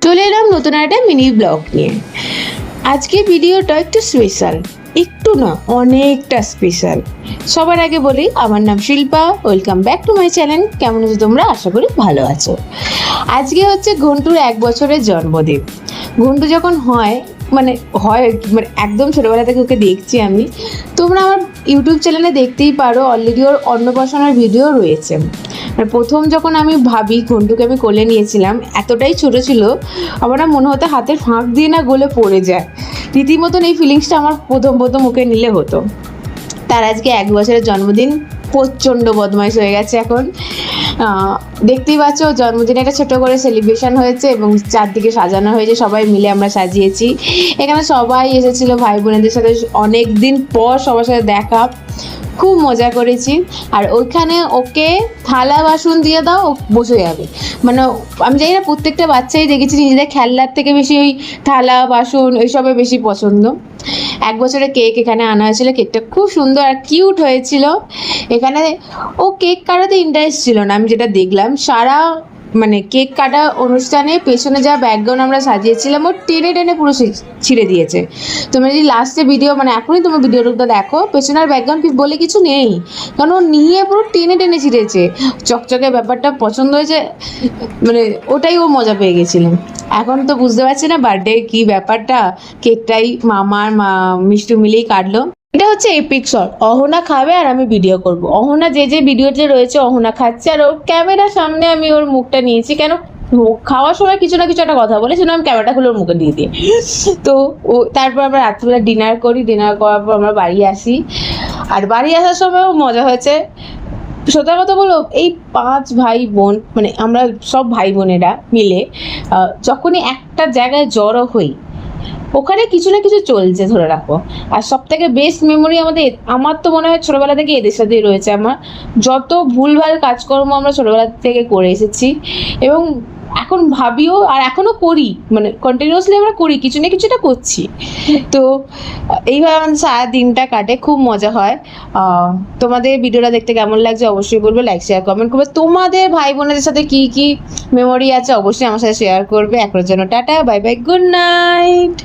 চলে এলাম নতুন একটা মিনি ব্লগ নিয়ে। আজকে ভিডিওটা একটু স্পেশাল, একটু না অনেকটা স্পেশাল। সবার আগে বলি, আমার নাম Shilpa, welcome back to my channel. কেমন আছো তোমরা? আশা করি ভালো আছো। আজকে হচ্ছে ঘন্টুর 1 বছরের জন্মদিন। ঘন্টু যখন হয় মানে একদম ছোটোবেলা থেকে ওকে দেখছি আমি। তোমরা আমার ইউটিউব চ্যানেলে দেখতেই পারো, অলরেডি ওর অন্নপ্রাশনের ভিডিও রয়েছে। প্রথম যখন আমি ভাবি ঘন্টুকে আমি কোলে নিয়েছিলাম, এতটাই ছোট ছিল আমার না মনে হতো হাতের ফাঁক দিয়ে না গলে পড়ে যায়। রীতিমতন এই ফিলিংসটা আমার প্রথম ওকে নিলে হতো। তার আজকে 1 বছরের জন্মদিন। প্রচণ্ড বদমাইশ হয়ে গেছে এখন। দেখতেই পাচ্ছ, জন্মদিনে একটা ছোটো করে সেলিব্রেশন হয়েছে এবং চারদিকে সাজানো হয়েছে, সবাই মিলে আমরা সাজিয়েছি। এখানে সবাই এসেছিলো, ভাই বোনেদের সাথে অনেক দিন পর সবার সাথে দেখা, খুব মজা করেছি। আর ওইখানে ওকে থালা বাসন দিয়ে দাও, ও বসে যাবে। মানে আমি জানি না, প্রত্যেকটা বাচ্চাই দেখেছি নিজেদের খেলনার থেকে বেশি ওই থালা বাসন ওইসবে বেশি পছন্দ। 1 বছরের কেক এখানে আনা হয়েছিল, কেকটা খুব সুন্দর আর কিউট হয়েছিল। এখানে ও কেক কাটাতে ইন্টারেস্ট ছিল না, আমি যেটা দেখলাম সারা কেক কাটা অনুষ্ঠানে পেছনে যা ব্যাকগ্রাউন্ড আমরা সাজিয়েছিলাম ও টেনে টেনে পুরো ছিঁড়ে দিয়েছে। তোমরা যদি লাস্টে ভিডিও এখনই তোমার ভিডিওটা দেখো, পেছনের ব্যাকগ্রাউন্ড বলে কিছু নেই, কারণ ও নিয়ে পুরো টেনে টেনে ছিঁড়েছে। চকচকে ব্যাপারটা পছন্দ হয়েছে, ওটাই ও মজা পেয়ে গেছিলেন। এখন তো বুঝতে পারছি না বার্থডে কি ব্যাপারটা, কেকটাই মামার মিষ্টু মিলেই কাটলো। এটা হচ্ছে এপিক শট, অহনা খাবে আর আমি ভিডিও করব। অহনা যে ভিডিওতে রয়েছে অহনা খাচ্ছে, আর ওর ক্যামেরার সামনে আমি ওর মুখটা নিয়েছি, কেন খাওয়ার সময় কিছু না কিছু একটা কথা বলে, সেজন্য আমি ক্যামেরাটা খুলে ওর মুখে দিয়ে দিই। তো ও তারপর আমরা রাত্রিবেলা ডিনার করি, ডিনার করার পর আমরা বাড়ি আসি। আর বাড়ি আসার সময়ও মজা হয়েছে। সত্যি কথা বলো, এই 5 ভাই বোন আমরা সব ভাই বোনেরা মিলে যখনই একটা জায়গায় জড়ো হই, ওখানে কিছু না কিছু চলছে ধরে রাখো। আর সব থেকে বেস্ট মেমোরি আমার তো মনে হয় ছোটোবেলা থেকে এদের সাথেই রয়েছে। আমার যত ভুলভাল কাজকর্ম আমরা ছোটোবেলা থেকে করে এসেছি এবং এখন ভাবিও আর এখনও করি, কন্টিনিউয়াসলি আমরা করি, কিছু না কিছুটা করছি। তো এইভাবে আমাদের সারা দিনটা কাটে, খুব মজা হয়। তোমাদের ভিডিওটা দেখতে কেমন লাগছে অবশ্যই বলবে, লাইক শেয়ার কমেন্ট করবে। তোমাদের ভাই বোনেদের সাথে কি কি মেমোরি আছে অবশ্যই আমার সাথে শেয়ার করবে। এখনের জন্য tata, bye bye, good night.